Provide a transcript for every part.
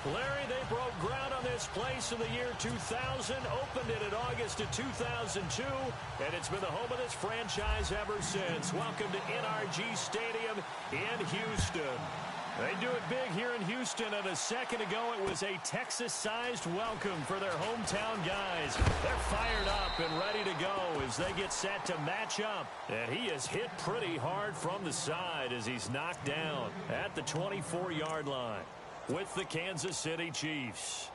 Larry, they broke ground on this place in the year 2000, opened it in August of 2002, and it's been the home of this franchise ever since. Welcome to NRG Stadium in Houston. They do it big here in Houston, and a second ago it was a Texas-sized welcome for their hometown guys. They're fired up and ready to go as they get set to match up. And he is hit pretty hard from the side as he's knocked down at the 24-yard line with the Kansas City Chiefs.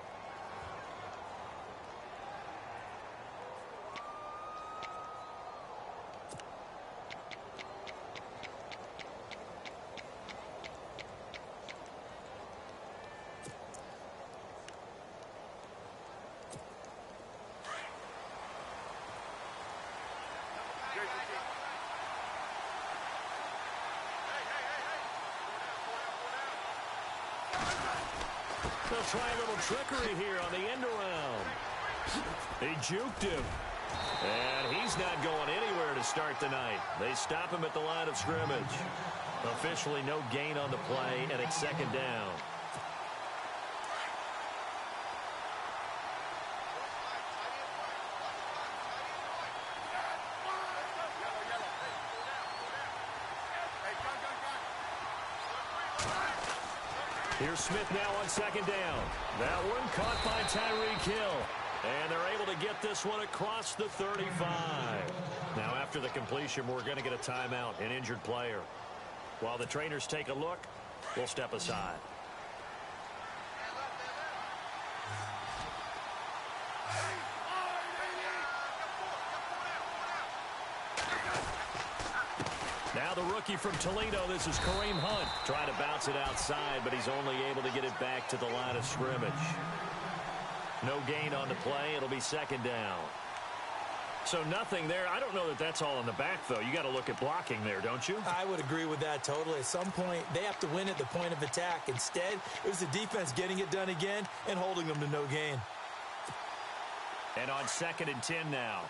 They'll try a little trickery here on the end around. He juked him. And he's not going anywhere to start the night. They stop him at the line of scrimmage. Officially no gain on the play, and it's second down. Here's Smith now on second down. That one caught by Tyreek Hill. And they're able to get this one across the 35. Now after the completion, we're going to get a timeout, an injured player. While the trainers take a look, we'll step aside. Now the rookie from Toledo, this is Kareem Hunt. Trying to bounce it outside, but he's only able to get it back to the line of scrimmage. No gain on the play. It'll be second down. So nothing there. I don't know that that's all in the back, though. You got to look at blocking there, don't you? I would agree with that totally. At some point, they have to win at the point of attack. Instead, it was the defense getting it done again and holding them to no gain. And on 2nd and 10 now.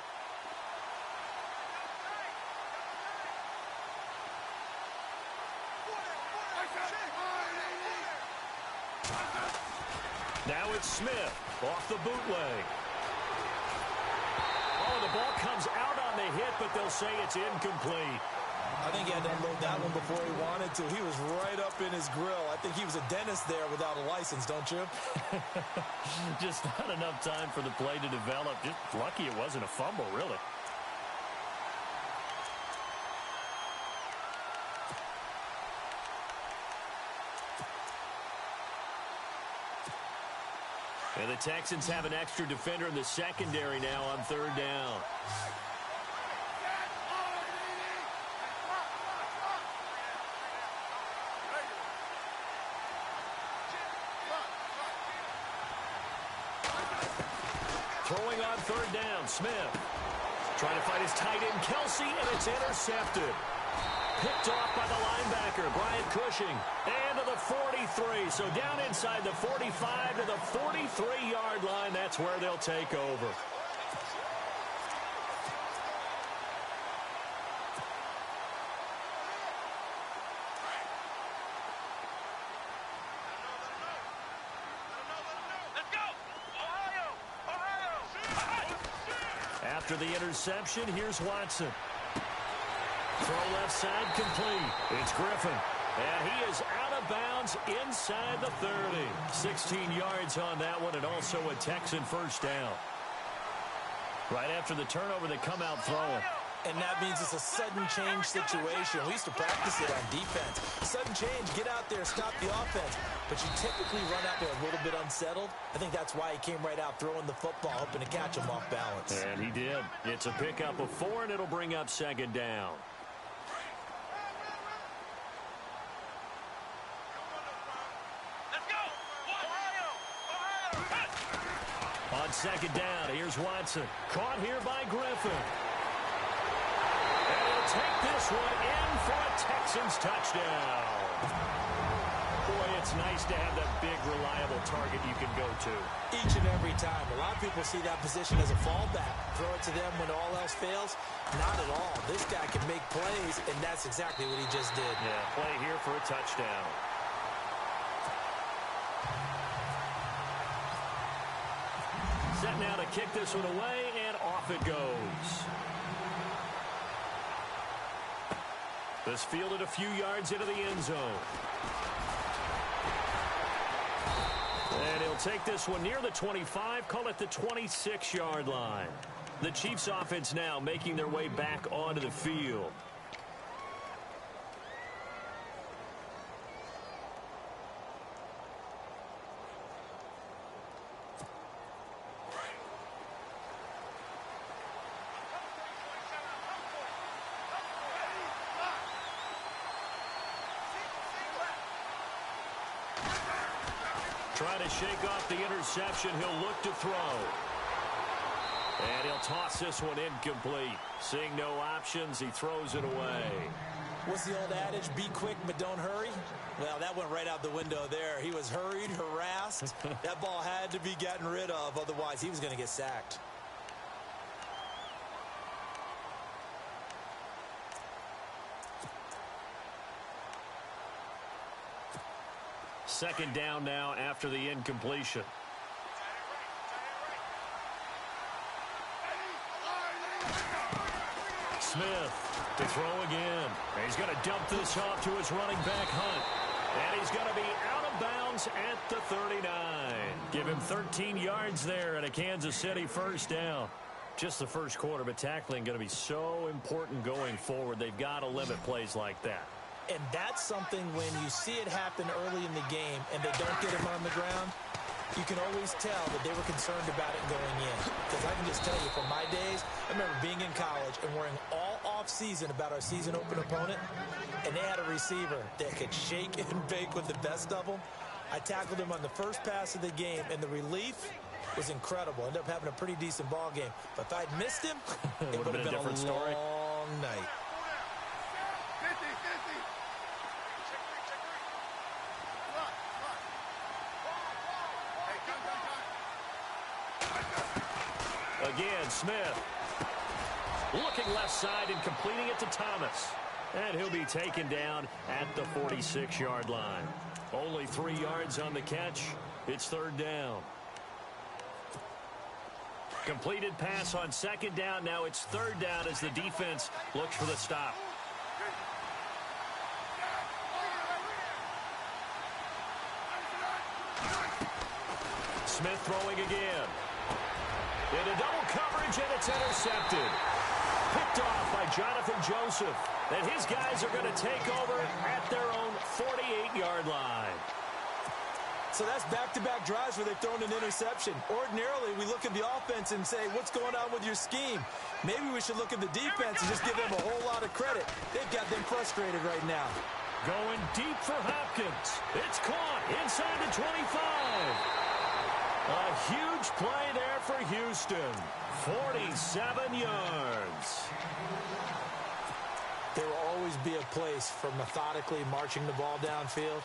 Now it's Smith off the bootleg. Oh, the ball comes out on the hit, but they'll say it's incomplete. I think he had to unload that one before he wanted to. He was right up in his grill. I think he was a dentist there without a license, don't you? Just not enough time for the play to develop. Just lucky it wasn't a fumble, really. And the Texans have an extra defender in the secondary now on 3rd down. Throwing on 3rd down, Smith. Trying to find his tight end, Kelsey, and it's intercepted. Picked off by the linebacker, Brian Cushing. And to the 43. So down inside the 45 to the 43-yard line. That's where they'll take over. After the interception, here's Watson. Throw left side complete. It's Griffin. And he is out of bounds inside the 30. 16 yards on that one, and also a Texan first down. Right after the turnover, they come out throwing. And that means it's a sudden change situation. We used to practice it on defense. Sudden change, get out there, stop the offense. But you typically run out there a little bit unsettled. I think that's why he came right out throwing the football, hoping to catch him off balance. And he did. It's a pickup of 4, and it'll bring up 2nd down. On 2nd down, here's Watson. Caught here by Griffin. And he'll take this one in for a Texans touchdown. Boy, it's nice to have that big, reliable target you can go to. Each and every time. A lot of people see that position as a fallback. Throw it to them when all else fails. Not at all. This guy can make plays, and that's exactly what he just did. Yeah, play here for a touchdown. now to kick this one away, and off it goes. This fielded a few yards into the end zone. And he'll take this one near the 25, call it the 26-yard line. The Chiefs offense now making their way back onto the field. Trying to shake off the interception. He'll look to throw. And he'll toss this one incomplete. Seeing no options, he throws it away. What's the old adage? Be quick, but don't hurry. Well, that went right out the window there. He was hurried, harassed. That ball had to be gotten rid of. Otherwise, he was going to get sacked. Second down now after the incompletion. Smith to throw again. And he's going to dump this off to his running back, Hunt. And he's going to be out of bounds at the 39. Give him 13 yards there and a Kansas City first down. Just the first quarter, but tackling going to be so important going forward. They've got to limit plays like that. And that's something when you see it happen early in the game and they don't get him on the ground, you can always tell that they were concerned about it going in. Because I can just tell you, from my days, I remember being in college and worrying all off-season about our season open opponent, and they had a receiver that could shake and bake with the best of them. I tackled him on the first pass of the game, and the relief was incredible. Ended up having a pretty decent ball game. But if I'd missed him, it would have been a different story. long night. Again, Smith looking left side and completing it to Thomas. And he'll be taken down at the 46-yard line. Only 3 yards on the catch. It's third down. Completed pass on second down. Now it's third down as the defense looks for the stop. Smith throwing again. Into double coverage, and it's intercepted. Picked off by Jonathan Joseph. And his guys are going to take over at their own 48-yard line. So that's back-to-back drives where they've thrown an interception. Ordinarily, we look at the offense and say, what's going on with your scheme? Maybe we should look at the defense and just give them a whole lot of credit. They've got them frustrated right now. Going deep for Hopkins. It's caught inside the 25. A huge play there for Houston. 47 yards. There will always be a place for methodically marching the ball downfield.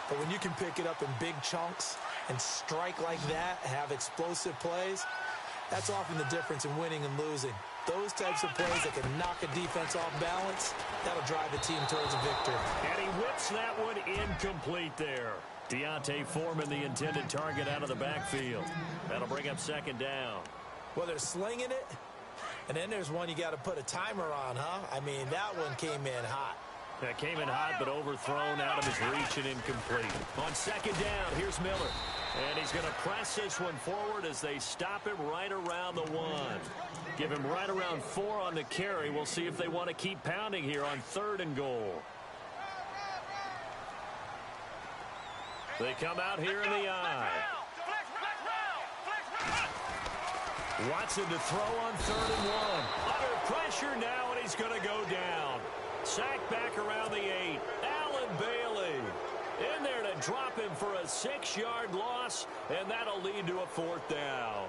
But when you can pick it up in big chunks and strike like that, have explosive plays, that's often the difference in winning and losing. Those types of plays that can knock a defense off balance, that'll drive a team towards a victory. And he whips that one incomplete there. Deontay Foreman, the intended target, out of the backfield. That'll bring up second down. Well, they're slinging it, and then there's one you got to put a timer on, huh? I mean, that one came in hot. That came in hot, but overthrown out of his reach and incomplete. On second down, here's Miller. And he's going to press this one forward as they stop him right around the 1. Give him right around 4 on the carry. We'll see if they want to keep pounding here on 3rd and goal. They come out here in the eye. Watson to throw on 3rd and 1. Under pressure now, and he's going to go down. Sacked back around the 8. Allen Bailey in there to drop him for a 6-yard loss, and that'll lead to a 4th down.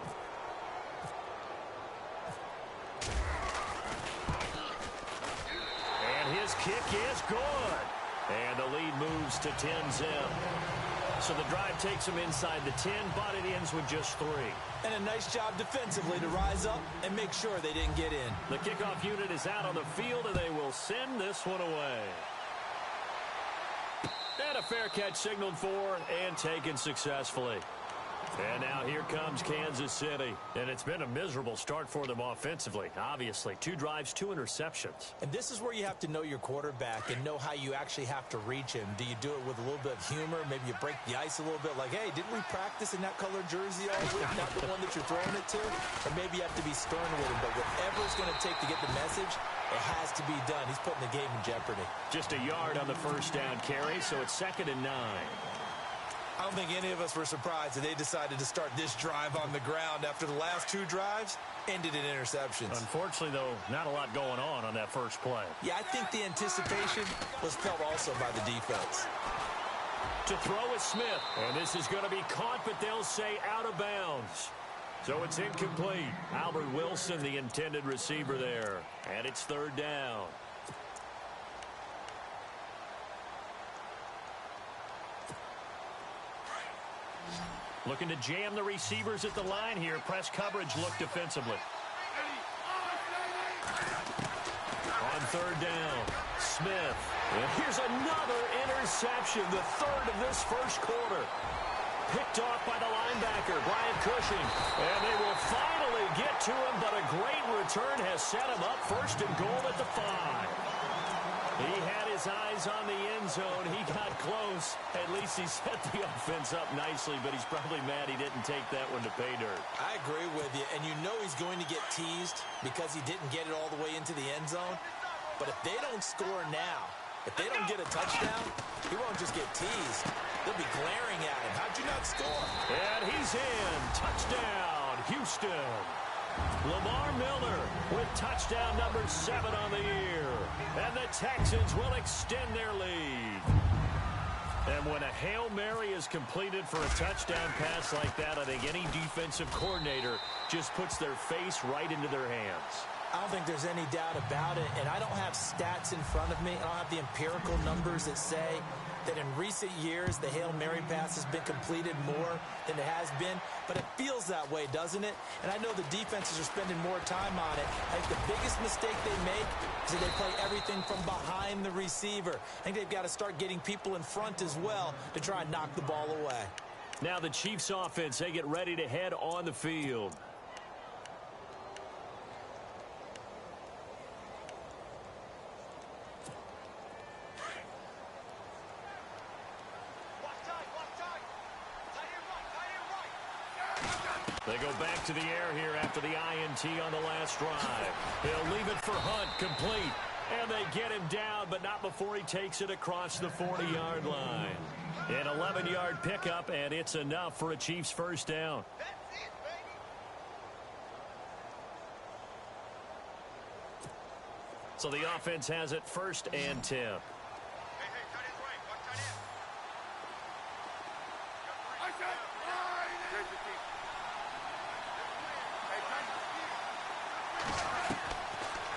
And his kick is good. And the lead moves to 10-0. So the drive takes them inside the 10, but it ends with just 3. And a nice job defensively to rise up and make sure they didn't get in. The kickoff unit is out on the field, and they will send this one away. And a fair catch signaled for and taken successfully. And now here comes Kansas City. And it's been a miserable start for them offensively. Obviously, 2 drives, 2 interceptions. And this is where you have to know your quarterback and know how you actually have to reach him. Do you do it with a little bit of humor? Maybe you break the ice a little bit like, hey, didn't we practice in that colored jersey all week? Not the one that you're throwing it to? Or maybe you have to be stern with him. But whatever it's going to take to get the message, it has to be done. He's putting the game in jeopardy. Just a yard on the first down carry, so it's 2nd and 9. I don't think any of us were surprised that they decided to start this drive on the ground after the last 2 drives ended in interceptions. Unfortunately, though, not a lot going on that first play. Yeah, I think the anticipation was felt also by the defense. To throw is Smith, and this is going to be caught, but they'll say out of bounds. So it's incomplete. Albert Wilson, the intended receiver there, and it's 3rd down. Looking to jam the receivers at the line here. Press coverage look defensively. On 3rd down, Smith. And here's another interception, the 3rd of this first quarter. Picked off by the linebacker, Brian Cushing. And they will finally get to him, but a great return has set him up 1st and goal at the 5. He had his eyes on the end zone. He got close. At least he set the offense up nicely, but he's probably mad he didn't take that one to pay dirt. I agree with you, and you know he's going to get teased because he didn't get it all the way into the end zone. But if they don't score now, if they don't get a touchdown, he won't just get teased. They'll be glaring at him. How'd you not score? And he's in. Touchdown, Houston. Lamar Miller with touchdown number 7 on the year. And the Texans will extend their lead. And when a Hail Mary is completed for a touchdown pass like that, I think any defensive coordinator just puts their face right into their hands. I don't think there's any doubt about it, and I don't have stats in front of me. I don't have the empirical numbers that say that in recent years the Hail Mary pass has been completed more than it has been, but it feels that way, doesn't it? And I know the defenses are spending more time on it. I think the biggest mistake they make is that they play everything from behind the receiver. I think they've got to start getting people in front as well to try and knock the ball away. Now the Chiefs offense, they get ready to head on the field. They go back to the air here after the INT on the last drive. They'll leave it for Hunt, complete. And they get him down, but not before he takes it across the 40-yard line. An 11-yard pickup, and it's enough for a Chiefs first down. So the offense has it 1st and 10.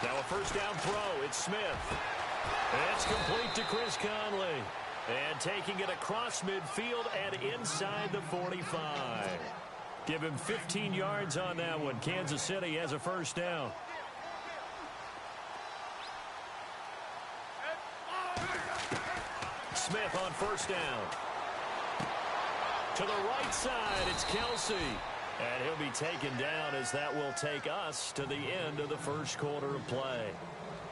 Now a first down throw. It's Smith. It's complete to Chris Conley. And taking it across midfield and inside the 45. Give him 15 yards on that one. Kansas City has a first down. Smith on first down. To the right side, it's Kelsey. And he'll be taken down as that will take us to the end of the first quarter of play.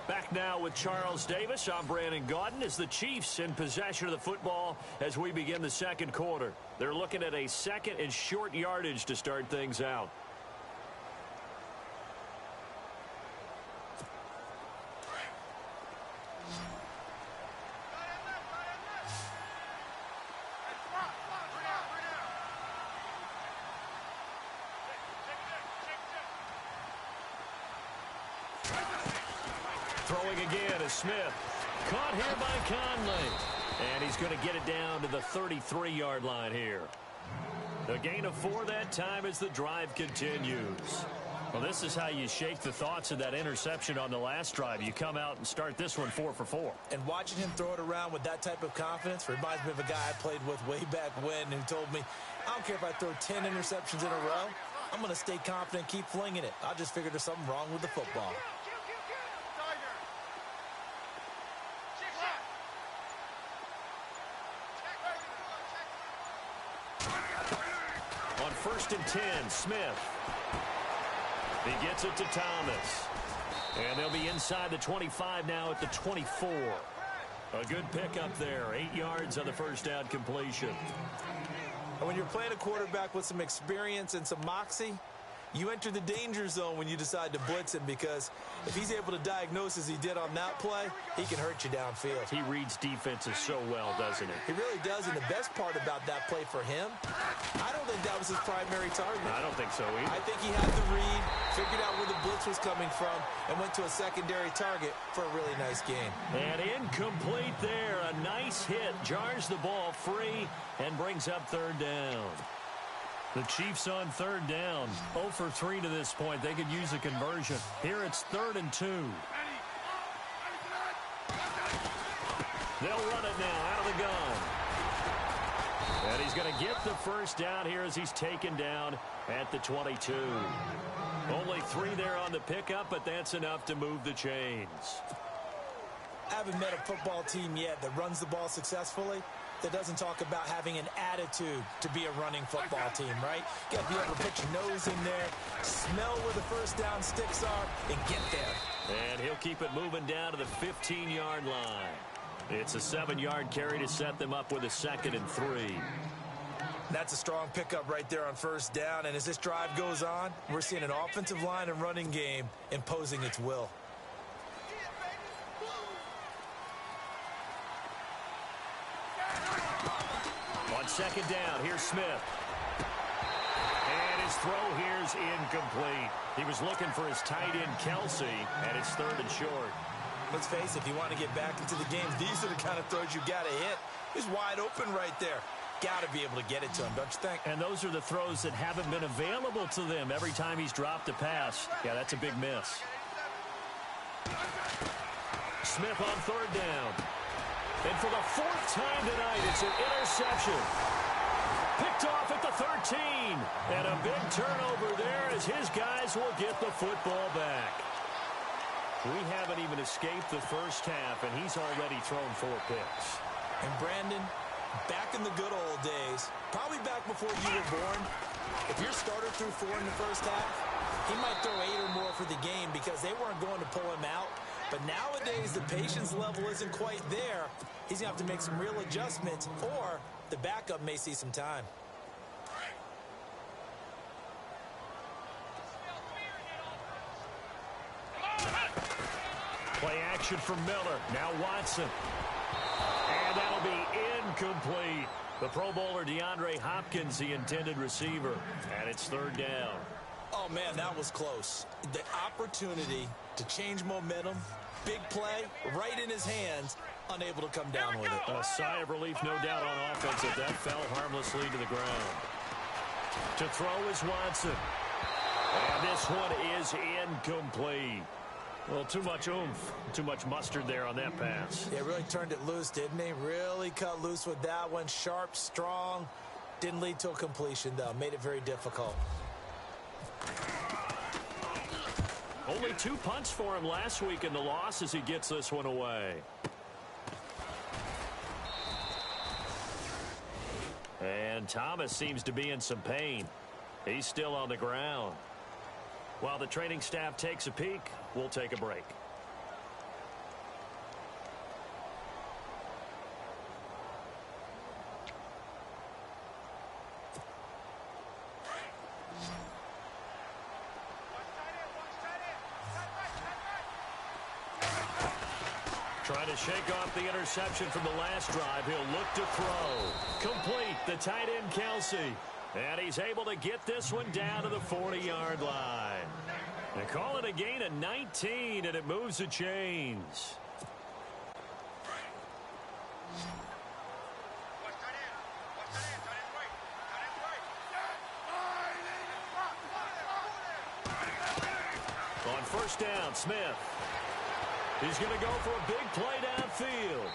Back now with Charles Davis. I'm Brandon Gaudin as the Chiefs in possession of the football as we begin the second quarter. They're looking at a 2nd and short yardage to start things out. Throwing again is Smith. Caught here by Conley. And he's going to get it down to the 33-yard line here. A gain of 4 that time as the drive continues. Well, this is how you shake the thoughts of that interception on the last drive. You come out and start this one 4 for 4. And watching him throw it around with that type of confidence reminds me of a guy I played with way back when who told me, I don't care if I throw 10 interceptions in a row. I'm going to stay confident and keep flinging it. I just figured there's something wrong with the football. 1st and 10. Smith. He gets it to Thomas. And they'll be inside the 25 now at the 24. A good pickup there. 8 yards on the first down completion. And when you're playing a quarterback with some experience and some moxie, you enter the danger zone when you decide to blitz him, because if he's able to diagnose as he did on that play, he can hurt you downfield. He reads defenses so well, doesn't he? He really does, and the best part about that play for him, I don't think that was his primary target. I don't think so either. I think he had the read, figured out where the blitz was coming from, and went to a secondary target for a really nice gain. And incomplete there. A nice hit. Jars the ball free and brings up 3rd down. The Chiefs on 3rd down. 0 for 3 to this point. They could use a conversion. Here it's 3rd and 2. They'll run it now out of the gun. And he's going to get the first down here as he's taken down at the 22. Only 3 there on the pickup, but that's enough to move the chains. I haven't met a football team yet that runs the ball successfully that doesn't talk about having an attitude to be a running football team, right? You got to be able to put your nose in there, smell where the first down sticks are, and get there. And he'll keep it moving down to the 15-yard line. It's a 7-yard carry to set them up with a 2nd and 3. That's a strong pickup right there on first down, and as this drive goes on, we're seeing an offensive line and running game imposing its will. On 2nd down, here's Smith. And his throw here's incomplete. He was looking for his tight end, Kelsey, and it's 3rd and short. Let's face it, if you want to get back into the game, these are the kind of throws you got to hit. He's wide open right there. Got to be able to get it to him, don't you think? And those are the throws that haven't been available to them every time he's dropped a pass. Yeah, that's a big miss. Smith on 3rd down. And for the 4th time tonight, it's an interception. Picked off at the 13. And a big turnover there as his guys will get the football back. We haven't even escaped the first half, and he's already thrown 4 picks. And Brandon, back in the good old days, probably back before you were born, if your starter threw 4 in the first half, he might throw 8 or more for the game because they weren't going to pull him out. But nowadays, the patience level isn't quite there. He's going to have to make some real adjustments, or the backup may see some time. Play action from Miller. Now Watson. And that'll be incomplete. The Pro Bowler DeAndre Hopkins, the intended receiver. And it's 3rd down. Oh, man, that was close. The opportunity to change momentum, big play, right in his hands, unable to come down with it. A sigh of relief, no doubt, on offense if that fell harmlessly to the ground. To throw is Watson. And this one is incomplete. Well, too much oomph, too much mustard there on that pass. Yeah, really turned it loose, didn't he? Really cut loose with that one. Sharp, strong. Didn't lead to a completion, though. Made it very difficult. Only 2 punts for him last week in the loss as he gets this one away. And Thomas seems to be in some pain. He's still on the ground. While the training staff takes a peek, we'll take a break. Trying to shake off the interception from the last drive. He'll look to throw. Complete, the tight end, Kelsey. And he's able to get this one down to the 40-yard line. They call it a gain of 19, and it moves the chains. On 1st down, Smith. He's going to go for a big play downfield.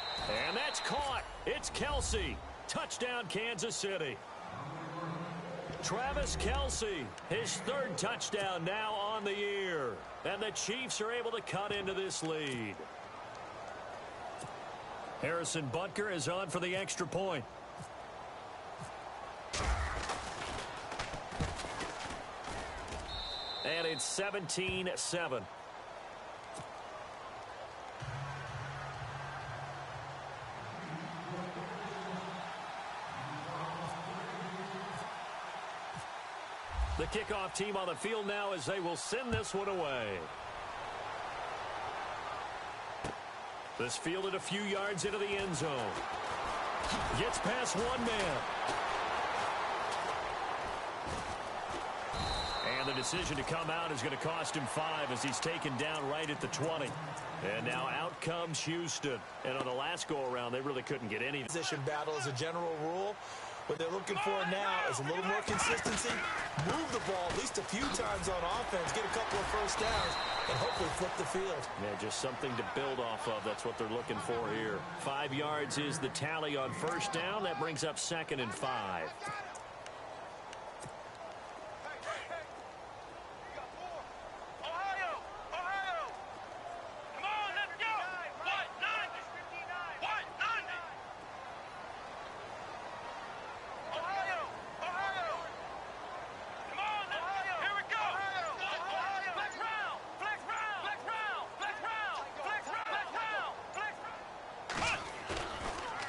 And that's caught. It's Kelsey. Touchdown, Kansas City. Travis Kelsey, his 3rd touchdown now on the year. And the Chiefs are able to cut into this lead. Harrison Butker is on for the extra point. And it's 17-7. The kickoff team on the field now as they will send this one away. This fielded a few yards into the end zone. Gets past one man. And the decision to come out is going to cost him 5 as he's taken down right at the 20. And now out comes Houston. And on the last go-around, they really couldn't get any. Position battle as a general rule. What they're looking for now is a little more consistency. Move the ball at least a few times on offense. Get a couple of first downs. And hopefully flip the field. Yeah, just something to build off of. That's what they're looking for here. 5 yards is the tally on first down. That brings up 2nd and 5.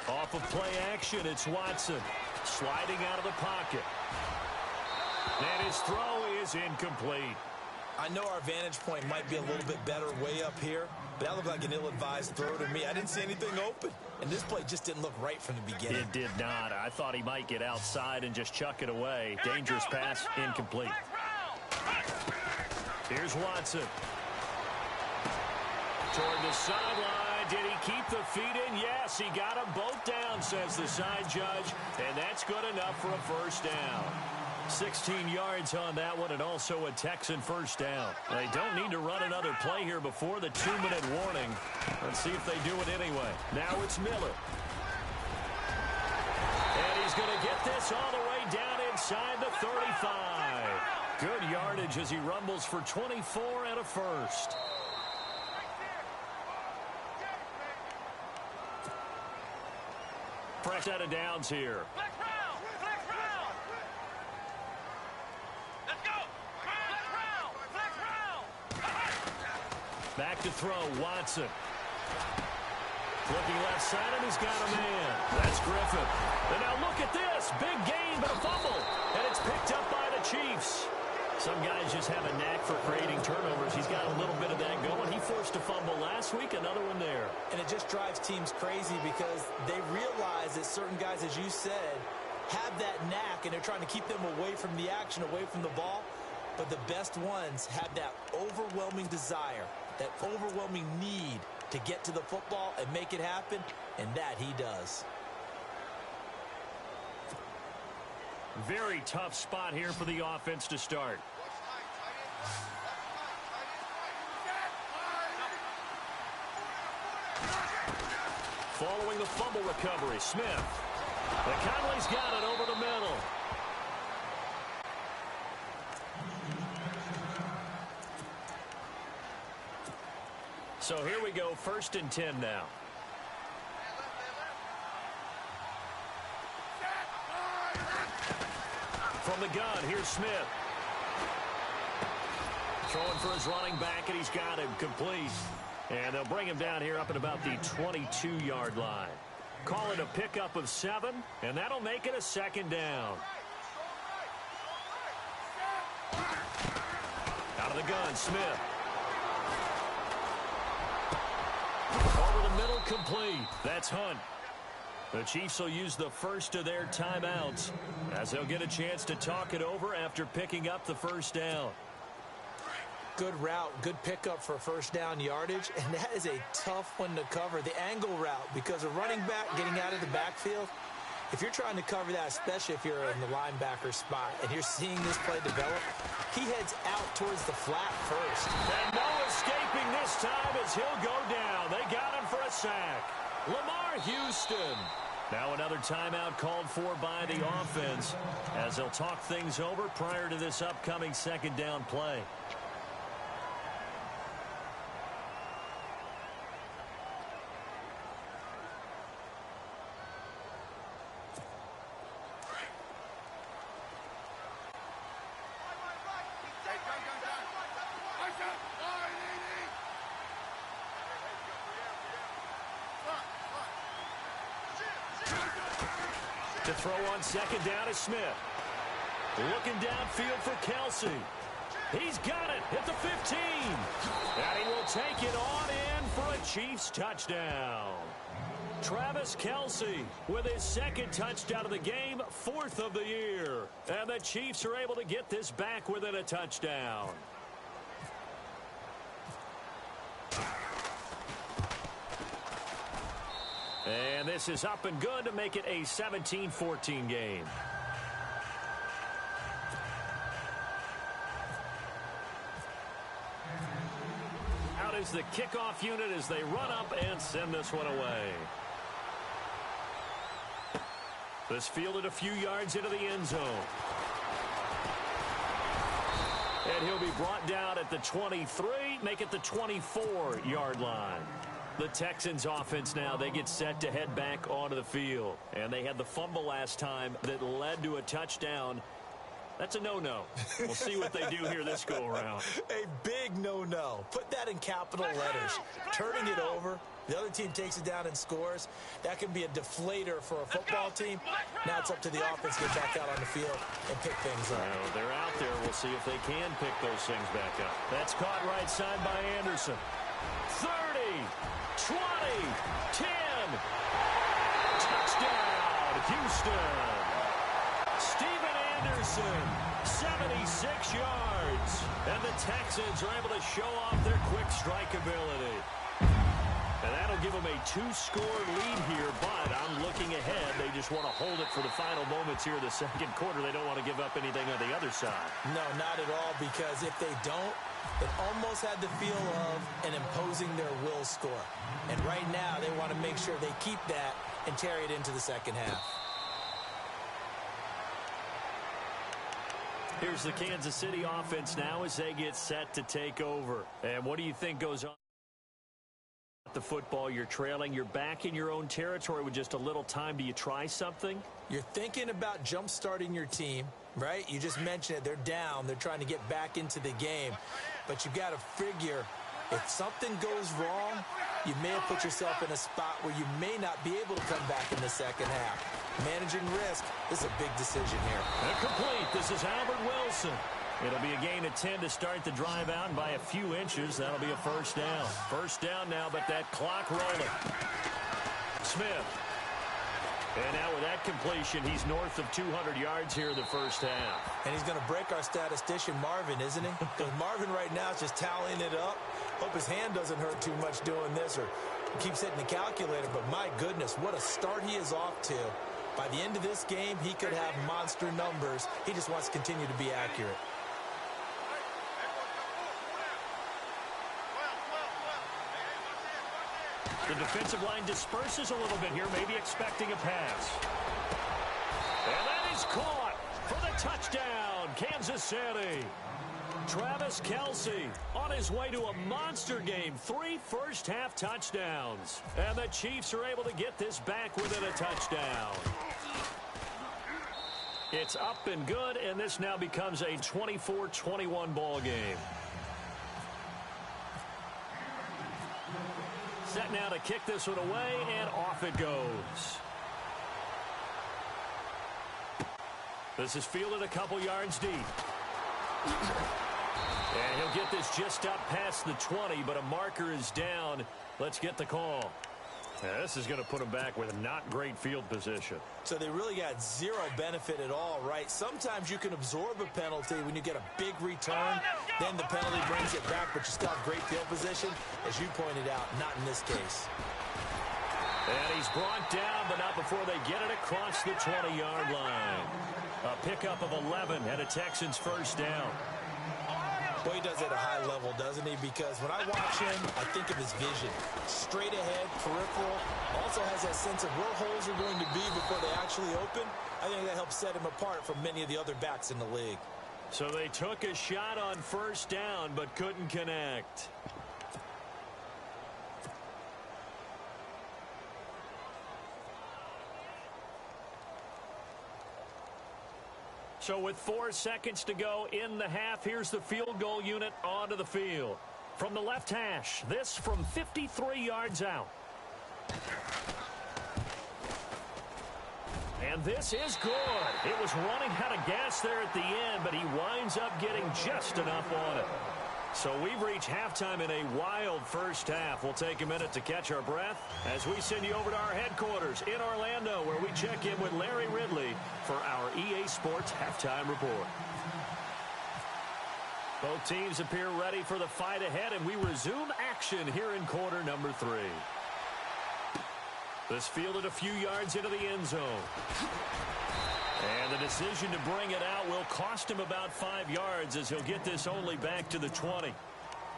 Off of play action, it's Watson sliding out of the pocket. And his throw is incomplete. I know our vantage point might be a little bit better way up here, but that looked like an ill-advised throw to me. I didn't see anything open, and this play just didn't look right from the beginning. It did not. I thought he might get outside and just chuck it away. Dangerous pass, incomplete. Here's Watson. Toward the sideline. Did he keep the feet in? Yes, he got them both down, says the side judge, and that's good enough for a first down. 16 yards on that one, and also a Texan first down. They don't need to run another play here before the 2-minute warning. Let's see if they do it anyway. Now it's Miller. And he's going to get this all the way down inside the 35. Good yardage as he rumbles for 24 and a first. Fresh set of downs here. Flex round! Flex round! Let's go! Flex round! Flex round! Back to throw, Watson. Looking left side, and he's got a man. That's Griffin. And now look at this. Big gain, but a fumble. And it's picked up by the Chiefs. Some guys just have a knack for creating turnovers. He's got a little bit of that going. He forced a fumble last week, another one there. And it just drives teams crazy because they realize that certain guys, as you said, have that knack, and they're trying to keep them away from the action, away from the ball. But the best ones have that overwhelming desire, that overwhelming need to get to the football and make it happen, and that he does. Very tough spot here for the offense to start. Following the fumble recovery, Smith. The Conley's got it over the middle. So here we go, 1st and 10 now. From the gun, here's Smith. Throwing for his running back, and he's got him complete. And they'll bring him down here up at about the 22-yard line. Call it a pickup of 7, and that'll make it a 2nd down. Out of the gun, Smith. Over the middle, complete. That's Hunt. The Chiefs will use the first of their timeouts as they'll get a chance to talk it over after picking up the first down. Good route, good pickup for first down yardage, and that is a tough one to cover, the angle route, because a running back getting out of the backfield, if you're trying to cover that, especially if you're in the linebacker spot and you're seeing this play develop, he heads out towards the flat first. And no escaping this time as he'll go down. They got him for a sack. Lamar Houston. Now another timeout called for by the offense as they'll talk things over prior to this upcoming 2nd down play. To throw on second down is Smith. Looking downfield for Kelsey. He's got it at the 15. And he will take it on in for a Chiefs touchdown. Travis Kelsey with his second touchdown of the game, fourth of the year. And the Chiefs are able to get this back within a touchdown. And this is up and good to make it a 17-14 game. Out is the kickoff unit as they run up and send this one away. This fielded a few yards into the end zone. And he'll be brought down at the 23, make it the 24-yard line. The Texans offense now, they get set to head back onto the field. And they had the fumble last time that led to a touchdown. That's a no-no. We'll see what they do here this go-around. A big no-no. Put that in capital letters. Turning it over, the other team takes it down and scores. That can be a deflator for a football team. Now it's up to the offense to get back out on the field and pick things up. Well, they're out there. We'll see if they can pick those things back up. That's caught right side by Anderson. 30, 20, 10. Touchdown, Houston. Steven Anderson, 76 yards. And the Texans are able to show off their quick strike ability. And that'll give them a 2-score lead here, but I'm looking ahead. They just want to hold it for the final moments here in the second quarter. They don't want to give up anything on the other side. No, not at all, because if they don't, it almost had the feel of an imposing their will score. And right now, they want to make sure they keep that and carry it into the second half. Here's the Kansas City offense now as they get set to take over. And what do you think goes on? The football, you're trailing, you're back in your own territory with just a little time. Do you try something? You're thinking about jump-starting your team, right? You just mentioned it. They're down. They're trying to get back into the game. But you've got to figure if something goes wrong, you may have put yourself in a spot where you may not be able to come back in the second half. Managing risk is a big decision here. Incomplete. This is Albert Wilson. It'll be a gain of 10 to start the drive out, and by a few inches, that'll be a first down. First down now, but that clock rolling. Smith. And now with that completion, he's north of 200 yards here in the first half. And he's going to break our statistician, Marvin, isn't he? Because Marvin right now is just tallying it up. Hope his hand doesn't hurt too much doing this or keeps hitting the calculator. But my goodness, what a start he is off to. By the end of this game, he could have monster numbers. He just wants to continue to be accurate. The defensive line disperses a little bit here, maybe expecting a pass. And that is caught for the touchdown, Kansas City. Travis Kelsey on his way to a monster game. 3 first-half touchdowns. And the Chiefs are able to get this back within a touchdown. It's up and good, and this now becomes a 24-21 ball game. Set now to kick this one away, and off it goes. This is fielded a couple yards deep. And he'll get this just up past the 20, but a marker is down. Let's get the call. Now, this is going to put them back with not great field position. So they really got zero benefit at all, right? Sometimes you can absorb a penalty when you get a big return. Then the penalty brings it back, but you still have great field position. As you pointed out, not in this case. And he's brought down, but not before they get it across the 20-yard line. A pickup of 11 and a Texans first down. Boy, he does it at a high level, doesn't he? Because when I watch him, I think of his vision. Straight ahead, peripheral. Also has that sense of where holes are going to be before they actually open. I think that helps set him apart from many of the other backs in the league. So they took a shot on first down, but couldn't connect. So with 4 seconds to go in the half, here's the field goal unit onto the field. From the left hash, this from 53 yards out. And this is good. It was running out of gas there at the end, but he winds up getting just enough on it. So we've reached halftime in a wild first half. We'll take a minute to catch our breath as we send you over to our headquarters in Orlando, where we check in with Larry Ridley for our EA Sports Halftime Report. Both teams appear ready for the fight ahead, and we resume action here in quarter number 3. This fielded a few yards into the end zone. And the decision to bring it out will cost him about 5 yards, as he'll get this only back to the 20.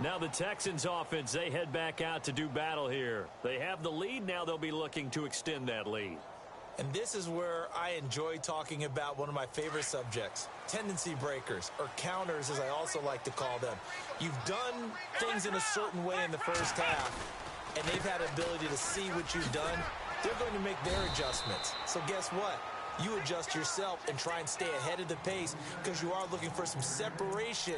Now the Texans offense, they head back out to do battle here. They have the lead. Now they'll be looking to extend that lead. And this is where I enjoy talking about one of my favorite subjects, tendency breakers, or counters as I also like to call them. You've done things in a certain way in the first half, and they've had the ability to see what you've done. They're going to make their adjustments. So guess what? You adjust yourself and try and stay ahead of the pace, because you are looking for some separation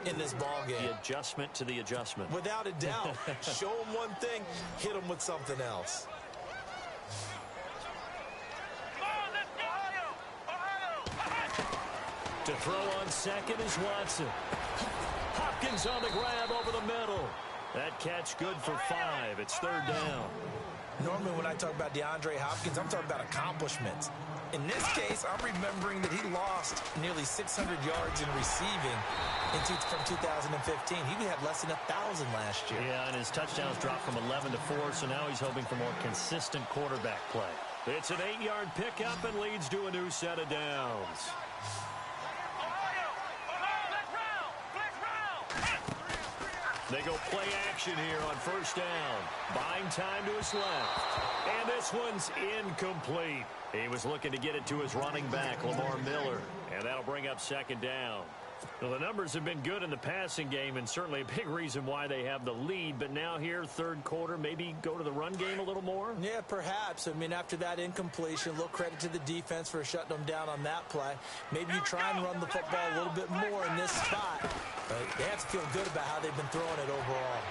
in this ball game. The adjustment to the adjustment. Without a doubt. Show them one thing, hit them with something else. To throw on second is Watson. Hopkins on the grab over the middle. That catch good for 5. It's third down. Normally when I talk about DeAndre Hopkins, I'm talking about accomplishments. In this case, I'm remembering that he lost nearly 600 yards in receiving from 2015. He had less than 1,000 last year. Yeah, and his touchdowns dropped from 11 to 4, so now he's hoping for more consistent quarterback play. It's an 8-yard pickup and leads to a new set of downs. They go play action here on first down. Buying time to his left. And this one's incomplete. He was looking to get it to his running back, Lamar Miller. And that'll bring up second down. Well, the numbers have been good in the passing game, and certainly a big reason why they have the lead. But now here, third quarter, maybe go to the run game a little more? Yeah, perhaps. I mean, after that incompletion, a little credit to the defense for shutting them down on that play. Maybe you try and run the football a little bit more in this spot. But they have to feel good about how they've been throwing it overall.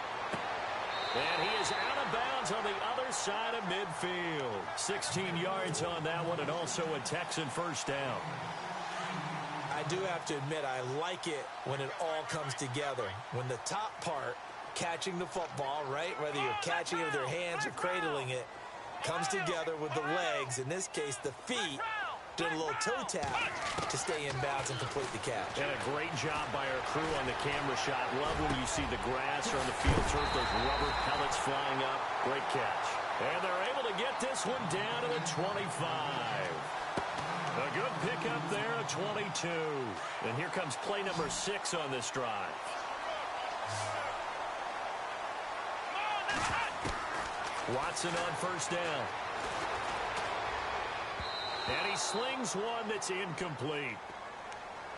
And he is out of bounds on the other side of midfield. 16 yards on that one, and also a Texan first down. I do have to admit, I like it when it all comes together. When the top part, catching the football, right, whether you're catching it with your hands or cradling it, comes together with the legs, in this case the feet, doing a little toe tap to stay in bounds and complete the catch. And a great job by our crew on the camera shot. Love when you see the grass or on the field turf, those rubber pellets flying up. Great catch. And they're able to get this one down to the 25. A good pickup there at 22. And here comes play number 6 on this drive. Watson on first down. And he slings one that's incomplete.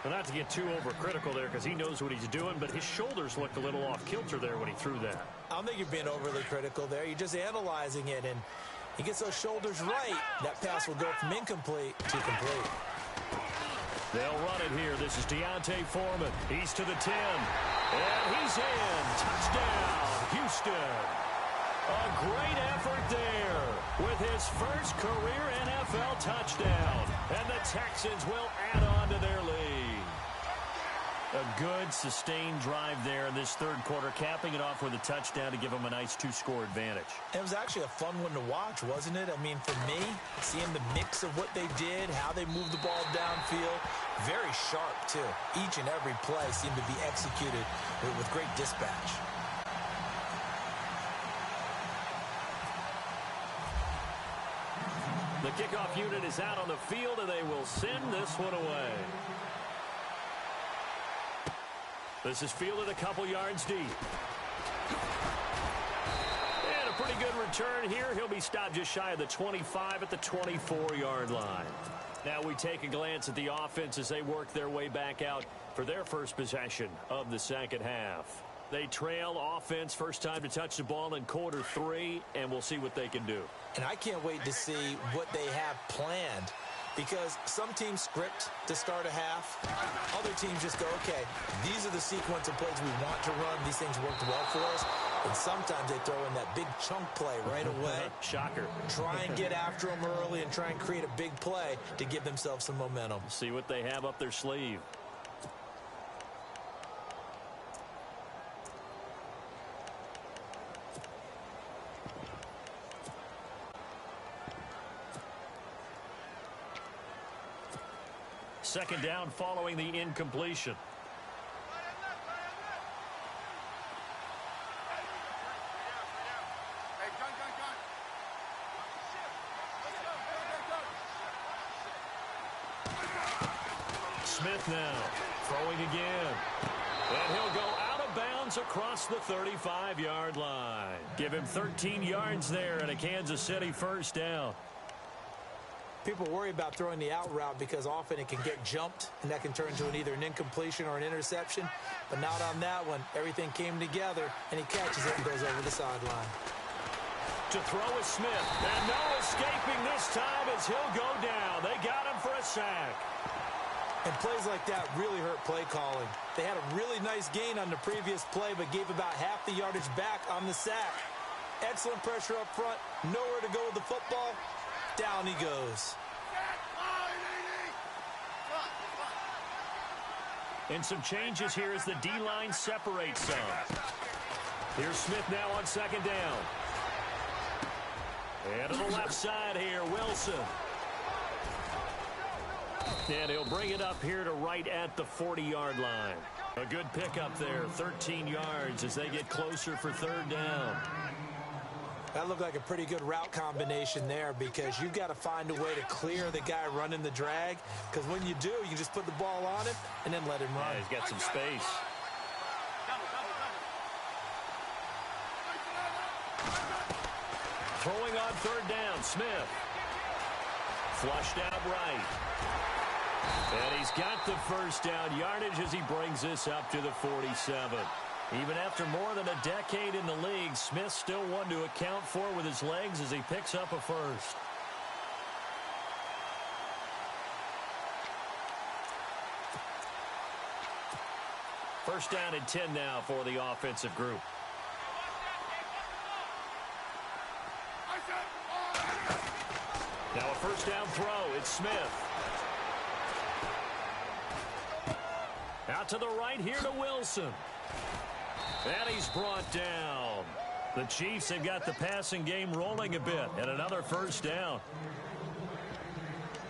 Well, not to get too overcritical there, because he knows what he's doing, but his shoulders looked a little off kilter there when he threw that. I don't think you're being overly critical there. You're just analyzing it, and he gets those shoulders right. That pass will go from incomplete to complete. They'll run it here. This is Deontay Foreman. He's to the 10. And he's in. Touchdown, Houston. A great effort there with his first career NFL touchdown. And the Texans will add on to their lead. A good, sustained drive there in this third quarter, capping it off with a touchdown to give them a nice 2-score advantage. It was actually a fun one to watch, wasn't it? I mean, for me, seeing the mix of what they did, how they moved the ball downfield, very sharp, too. Each and every play seemed to be executed with great dispatch. The kickoff unit is out on the field, and they will send this one away. This is fielded a couple yards deep. And a pretty good return here. He'll be stopped just shy of the 25 at the 24-yard line. Now we take a glance at the offense as they work their way back out for their first possession of the second half. They trail offense, first time to touch the ball in quarter 3, and we'll see what they can do. And I can't wait to see what they have planned Because some teams script to start a half. Other teams just go, okay, these are the sequence of plays we want to run. These things worked well for us. And sometimes they throw in that big chunk play right away. Shocker. Try and get after them early and try and create a big play to give themselves some momentum. See what they have up their sleeve. Second down following the incompletion. Smith now throwing again. And he'll go out of bounds across the 35-yard line. Give him 13 yards there and a Kansas City first down. People worry about throwing the out route because often it can get jumped, and that can turn into either an incompletion or an interception. But not on that one. Everything came together, and he catches it and goes over the sideline. To throw is Smith. And no escaping this time as he'll go down. They got him for a sack. And plays like that really hurt play calling. They had a really nice gain on the previous play, but gave about half the yardage back on the sack. Excellent pressure up front. Nowhere to go with the football. Down he goes. And some changes here as the D-line separates some. Here's Smith now on second down. And to the left side here, Wilson. And he'll bring it up here to right at the 40-yard line. A good pickup there, 13 yards as they get closer for third down. That looked like a pretty good route combination there because you've got to find a way to clear the guy running the drag, because when you do, you can just put the ball on him and then let him run. Yeah, he's got some space. Throwing on third down, Smith. Flushed out right. And he's got the first down yardage as he brings this up to the 47. Even after more than a decade in the league, Smith still one to account for with his legs as he picks up a first. First down and 10 now for the offensive group. Now a first down throw. It's Smith. Out to the right here to Wilson. And he's brought down. The Chiefs have got the passing game rolling a bit. And another first down.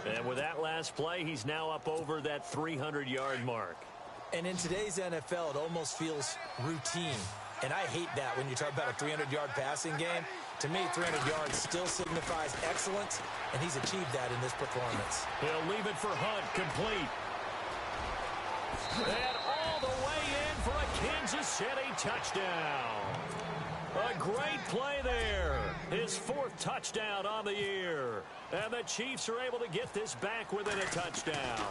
And with that last play, he's now up over that 300-yard mark. And in today's NFL, it almost feels routine. And I hate that when you talk about a 300-yard passing game. To me, 300 yards still signifies excellence, and he's achieved that in this performance. He'll leave it for Hunt, complete. And all the way in for a Kansas City touchdown. A great play there. His fourth touchdown on the year. And the Chiefs are able to get this back within a touchdown.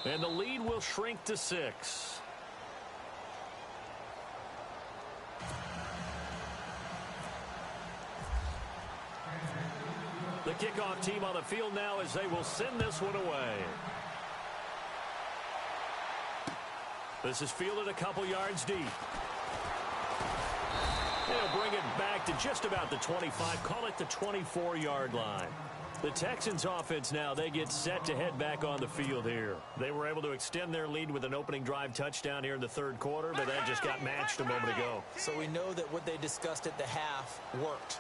And the lead will shrink to 6. The kickoff team on the field now as they will send this one away. This is fielded a couple yards deep. They'll bring it back to just about the 25, call it the 24-yard line. The Texans offense now, they get set to head back on the field here. They were able to extend their lead with an opening drive touchdown here in the third quarter, but that just got matched a moment ago. So we know that what they discussed at the half worked.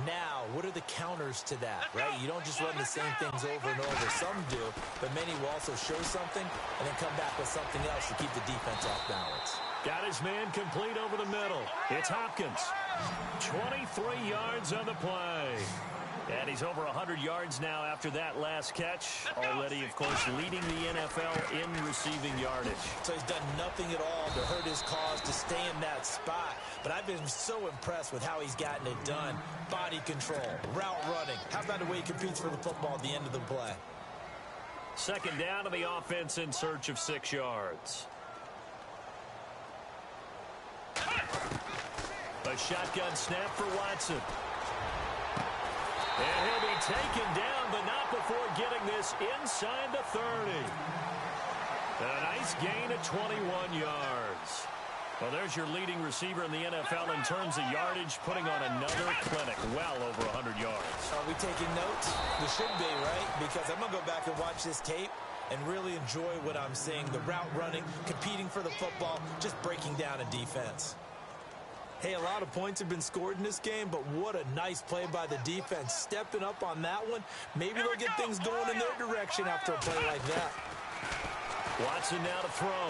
Now, what are the counters to that, right? You don't just run the same things over and over. Some do, but many will also show something and then come back with something else to keep the defense off balance. Got his man complete over the middle. It's Hopkins. 23 yards on the play. And he's over 100 yards now after that last catch. Already, of course, leading the NFL in receiving yardage. So he's done nothing at all to hurt his cause to stay in that spot. But I've been so impressed with how he's gotten it done. Body control, route running. How about the way he competes for the football at the end of the play? Second down to the offense in search of 6 yards. A shotgun snap for Watson. And he'll be taken down, but not before getting this inside the 30. A nice gain of 21 yards. Well, there's your leading receiver in the NFL in terms of yardage, putting on another clinic, well over 100 yards. Are we taking notes? We should be, right? Because I'm going to go back and watch this tape and really enjoy what I'm seeing. The route running, competing for the football, just breaking down a defense. Hey, a lot of points have been scored in this game, but what a nice play by the defense. Stepping up on that one. Maybe they'll get things going in their direction after a play like that. Watson now to throw.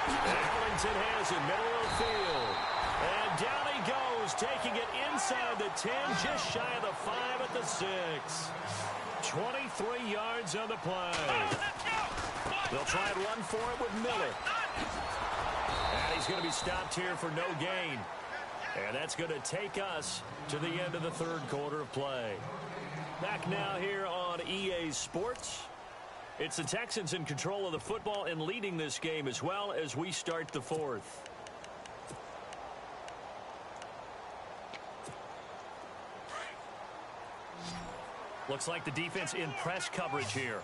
And Ellington has it, middle of the field. And down he goes, taking it inside the 10, just shy of the 5 at the 6. 23 yards on the play. They'll try and run for it with Miller. And he's going to be stopped here for no gain. And that's going to take us to the end of the third quarter of play. Back now here on EA Sports. It's the Texans in control of the football and leading this game as well as we start the fourth. Looks like the defense in press coverage here.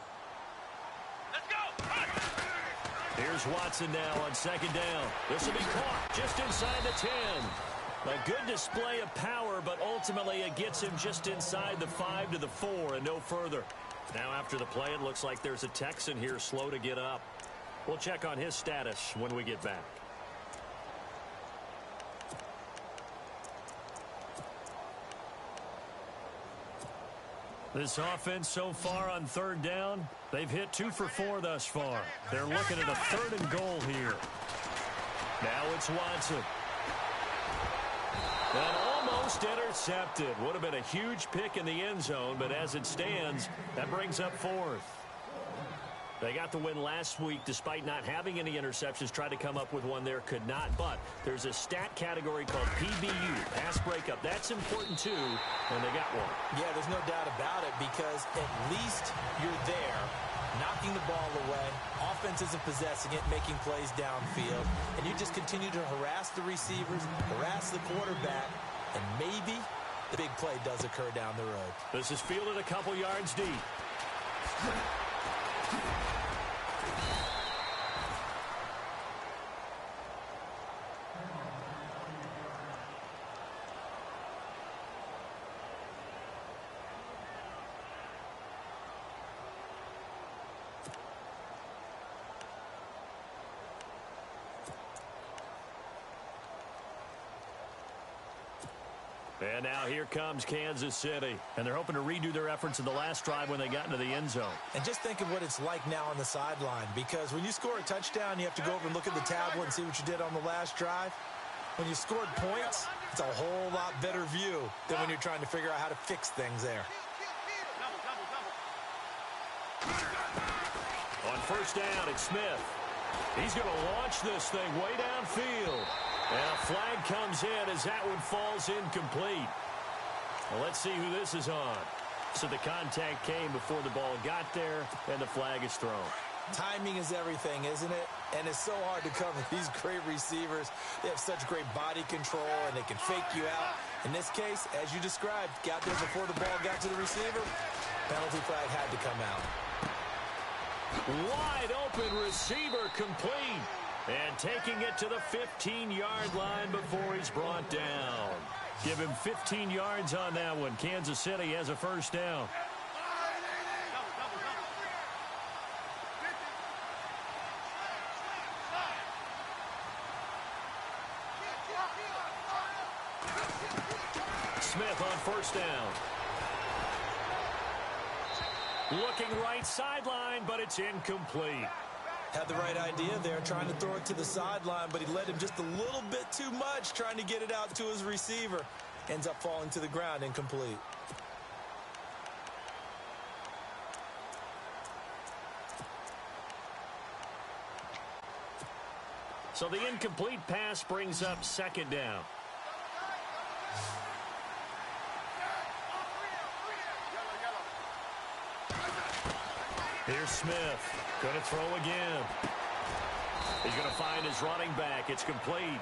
Let's go. Here's Watson now on second down. This will be caught just inside the 10. A good display of power, but ultimately it gets him just inside the 5 to the 4 and no further. Now after the play, it looks like there's a Texan here slow to get up. We'll check on his status when we get back. This offense so far on third down, they've hit 2 for 4 thus far. They're looking at a 3rd and goal here. Now it's Watson. And almost intercepted. Would have been a huge pick in the end zone, but as it stands, that brings up 4th. They got the win last week despite not having any interceptions. Tried to come up with one there, could not. But there's a stat category called PBU, pass breakup. That's important too, and they got one. Yeah, there's no doubt about it because at least you're there, knocking the ball away. Offense isn't possessing it, making plays downfield. And you just continue to harass the receivers, harass the quarterback, and maybe the big play does occur down the road. This is fielded a couple yards deep. And now here comes Kansas City. And they're hoping to redo their efforts in the last drive when they got into the end zone. And just think of what it's like now on the sideline. Because when you score a touchdown, you have to go over and look at the tablet and see what you did on the last drive. When you scored points, it's a whole lot better view than when you're trying to figure out how to fix things there. On first down, it's Smith. He's going to launch this thing way downfield. And a flag comes in as that one falls incomplete. Well, let's see who this is on. So the contact came before the ball got there, and the flag is thrown. Timing is everything, isn't it? And it's so hard to cover these great receivers. They have such great body control, and they can fake you out. In this case, as you described, got there before the ball got to the receiver. Penalty flag had to come out. Wide open receiver complete. And taking it to the 15-yard line before he's brought down. Give him 15 yards on that one. Kansas City has a first down. Smith on first down. Looking right sideline, but it's incomplete. Had the right idea there, trying to throw it to the sideline, but he led him just a little bit too much, trying to get it out to his receiver. Ends up falling to the ground, incomplete. So the incomplete pass brings up second down. Here's Smith. Going to throw again. He's going to find his running back. It's complete.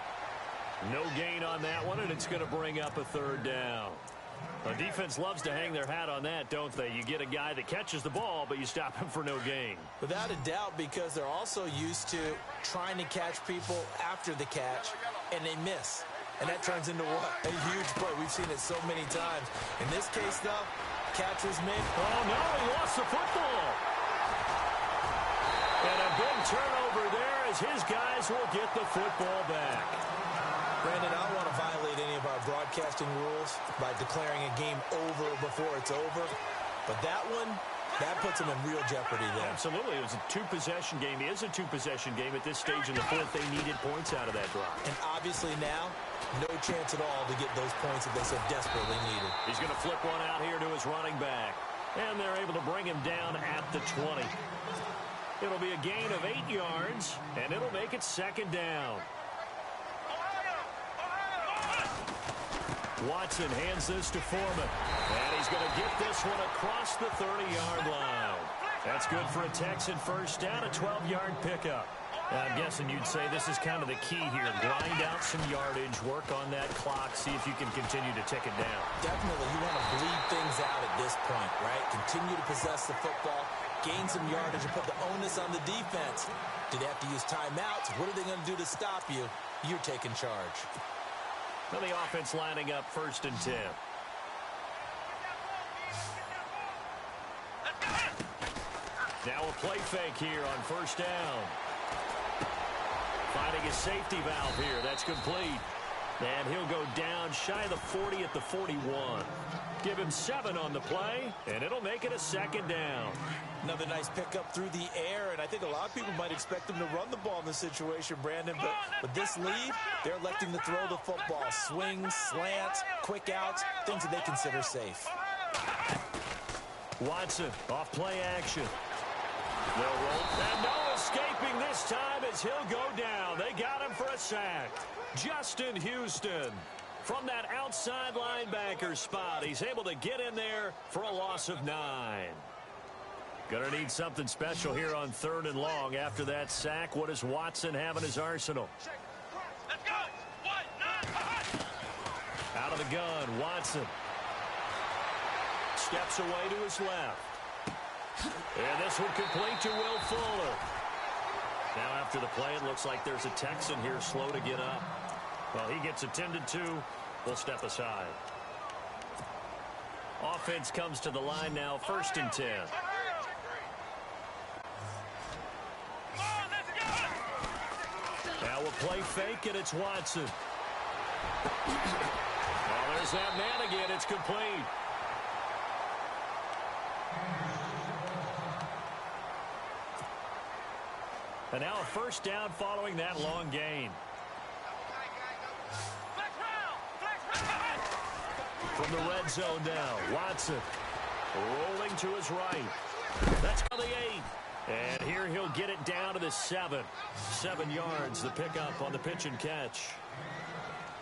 No gain on that one, and it's going to bring up a third down. The defense loves to hang their hat on that, don't they? You get a guy that catches the ball, but you stop him for no gain. Without a doubt, because they're also used to trying to catch people after the catch, and they miss. And that turns into what? A huge play. We've seen it so many times. In this case, though, catch was made. Oh, no, he lost the football. And a big turnover there as his guys will get the football back. Brandon, I don't want to violate any of our broadcasting rules by declaring a game over before it's over. But that one, that puts them in real jeopardy there. Absolutely. It was a two-possession game. It is a two-possession game at this stage in the fourth. They needed points out of that drive. And obviously now, no chance at all to get those points that they so desperately needed. He's going to flip one out here to his running back. And they're able to bring him down at the 20. It'll be a gain of 8 yards, and it'll make it second down. Watson hands this to Foreman. And he's going to get this one across the 30-yard line. That's good for a Texan first down, a 12-yard pickup. I'm guessing you'd say this is kind of the key here. Grind out some yardage, work on that clock, see if you can continue to tick it down. Definitely. You want to bleed things out at this point, right? Continue to possess the football, gain some yardage, and put the onus on the defense. Do they have to use timeouts? What are they going to do to stop you? You're taking charge. Now the offense lining up 1st and 10. Now a play fake here on 1st down. Finding his safety valve here. That's complete. And he'll go down shy of the 40 at the 41. Give him 7 on the play, and it'll make it a second down. Another nice pickup through the air, and I think a lot of people might expect them to run the ball in this situation, Brandon, but with this lead, they're electing to throw the football. Swings, slants, quick outs, things that they consider safe. Watson off play action. They'll roll. And no escaping this time as he'll go down. They got him for a sack. Justin Houston from that outside linebacker spot. He's able to get in there for a loss of 9. Gonna need something special here on 3rd and long. After that sack, what does Watson have in his arsenal? Let's go. 1-9. Out of the gun, Watson. Steps away to his left. And this one complete to Will Fuller. Now after the play, it looks like there's a Texan here slow to get up. Well, he gets attended to. We'll step aside. Offense comes to the line now, 1st and 10. Now a play fake, and it's Watson. Well, there's that man again. It's complete. And now a 1st down following that long gain. From the red zone now, Watson rolling to his right. That's on the 8. And here he'll get it down to the 7. 7 yards, the pickup on the pitch and catch.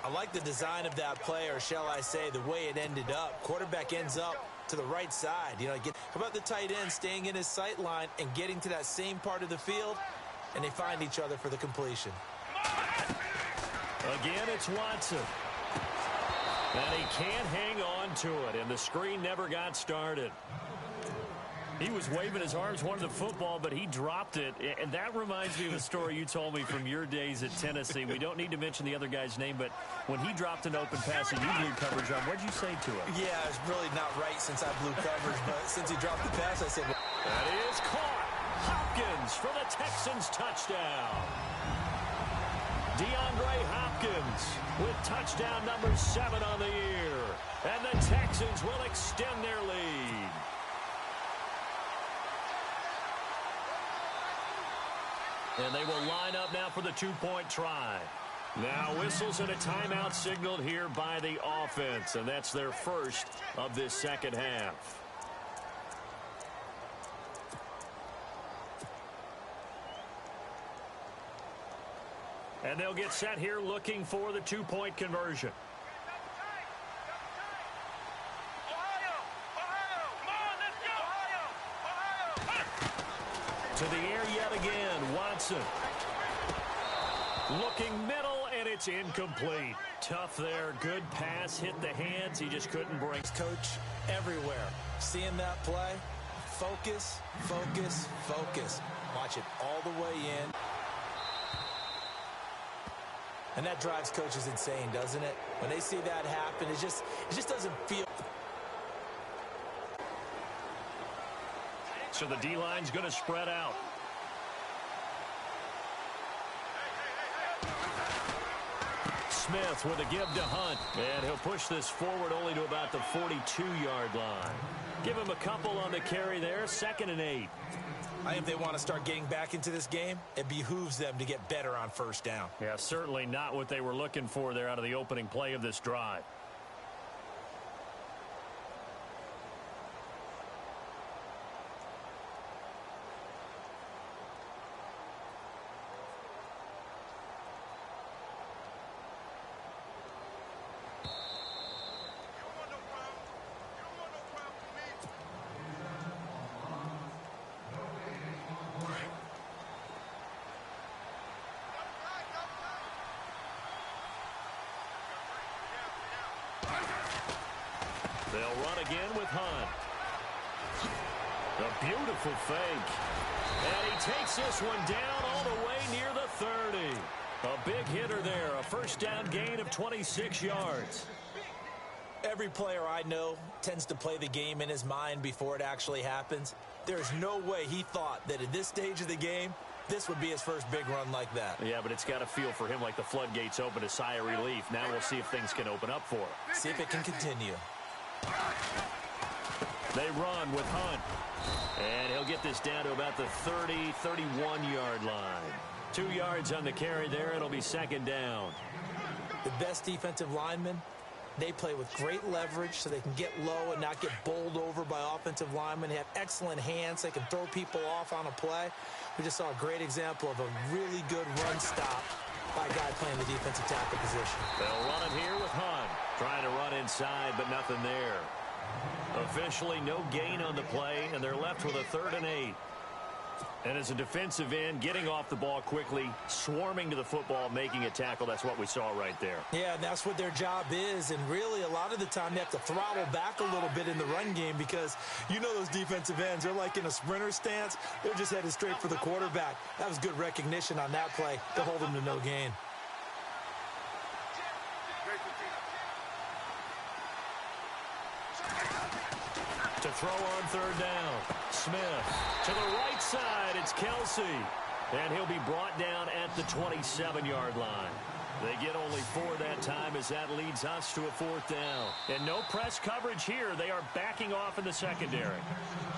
I like the design of that play, or shall I say the way it ended up. Quarterback ends up to the right side. You know, how about the tight end staying in his sight line and getting to that same part of the field, and they find each other for the completion. Again, it's Watson. And he can't hang on to it, and the screen never got started. He was waving his arms, wanted the football, but he dropped it. And that reminds me of a story you told me from your days at Tennessee. We don't need to mention the other guy's name, but when he dropped an open pass and you blew coverage on, what'd you say to him? Yeah, it's really not right since I blew coverage, but since he dropped the pass, I said... That is caught. Hopkins for the Texans touchdown. DeAndre Hopkins with touchdown number 7 on the year. And the Texans will extend their lead. And they will line up now for the 2-point try. Now whistles and a timeout signaled here by the offense. And that's their first of this second half. And they'll get set here looking for the 2-point conversion. To the air yet again, Watson. Looking middle, and and it's incomplete. Tough there. Good pass. Hit the hands. He just couldn't bring. Coach everywhere. Seeing that play, focus, focus, focus. Watch it all the way in. And that drives coaches insane, doesn't it? When they see that happen, it just doesn't feel. So the D-line's going to spread out. Smith with a give to Hunt. And he'll push this forward only to about the 42-yard line. Give him a couple on the carry there. 2nd and 8. I think if they want to start getting back into this game, it behooves them to get better on first down. Yeah, certainly not what they were looking for there out of the opening play of this drive. They'll run again with Hunt. A beautiful fake. And he takes this one down all the way near the 30. A big hitter there. A first down gain of 26 yards. Every player I know tends to play the game in his mind before it actually happens. There's no way he thought that at this stage of the game, this would be his first big run like that. Yeah, but it's got to feel for him like the floodgates open, a sigh of relief. Now we'll see if things can open up for him. See if it can continue. They run with Hunt. And he'll get this down to about the 30, 31-yard line. 2 yards on the carry there. It'll be 2nd down. The best defensive linemen, they play with great leverage so they can get low and not get bowled over by offensive linemen. They have excellent hands. They can throw people off on a play. We just saw a great example of a really good run stop by a guy playing the defensive tackle position. They'll run it here with Hunt. Trying to run inside, but nothing there. Officially, no gain on the play, and they're left with a 3rd and 8. And as a defensive end, getting off the ball quickly, swarming to the football, making a tackle, that's what we saw right there. Yeah, and that's what their job is. And really, a lot of the time, they have to throttle back a little bit in the run game because you know those defensive ends, they're like in a sprinter stance. They're just headed straight for the quarterback. That was good recognition on that play to hold them to no gain. To throw on 3rd down. Smith to the right side. It's Kelsey. And he'll be brought down at the 27-yard line. They get only 4 that time as that leads us to a 4th down. And no press coverage here. They are backing off in the secondary.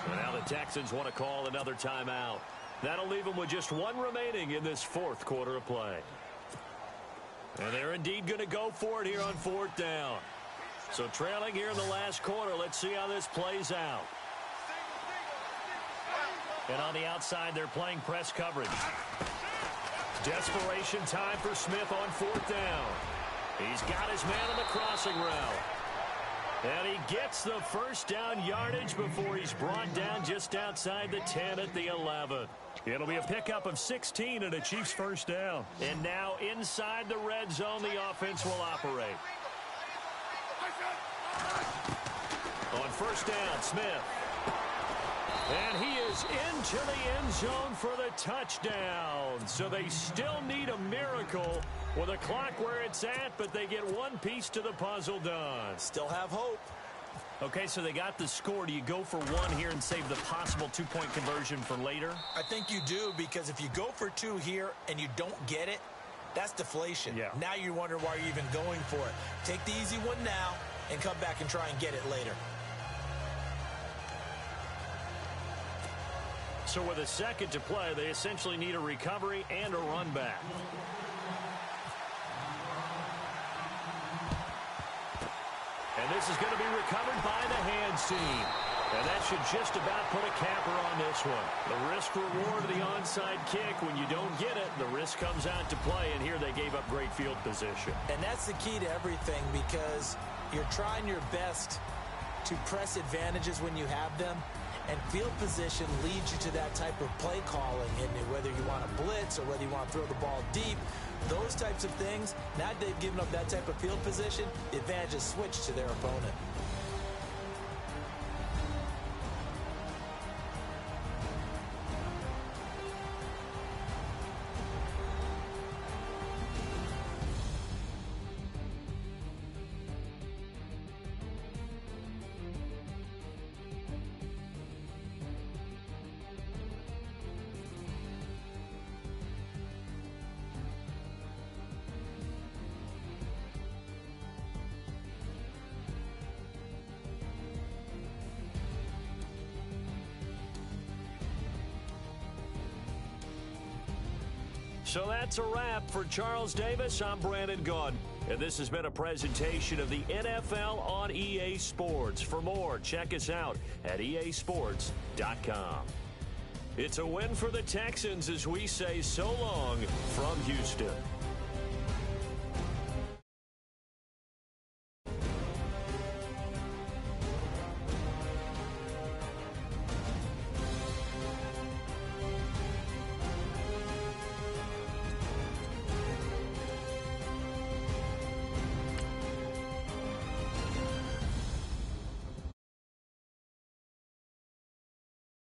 So now the Texans want to call another timeout. That'll leave them with just 1 remaining in this 4th quarter of play. And they're indeed going to go for it here on 4th down. So trailing here in the last quarter, let's see how this plays out. And on the outside, they're playing press coverage. Desperation time for Smith on 4th down. He's got his man on the crossing route. And he gets the first down yardage before he's brought down just outside the 10 at the 11. It'll be a pickup of 16 and a Chiefs first down. And now inside the red zone, the offense will operate. On first down, Smith. And he is into the end zone for the touchdown. So they still need a miracle with a clock where it's at, but they get one piece to the puzzle done. Still have hope. Okay, so they got the score. Do you go for 1 here and save the possible 2-point conversion for later? I think you do, because if you go for 2 here and you don't get it, that's deflation. Yeah. Now you wonder why you're even going for it. Take the easy one now and come back and try and get it later. So with a second to play, they essentially need a recovery and a run back. And this is going to be recovered by the hands team. And that should just about put a capper on this one. The risk-reward of the onside kick. When you don't get it, the risk comes out to play. And here they gave up great field position. And that's the key to everything, because you're trying your best to press advantages when you have them. And field position leads you to that type of play calling, and whether you want to blitz or whether you want to throw the ball deep, those types of things, now that they've given up that type of field position, the advantage is switched to their opponent. So that's a wrap for Charles Davis. I'm Brandon Gaudin, and this has been a presentation of the NFL on EA Sports. For more, check us out at easports.com. It's a win for the Texans as we say so long from Houston.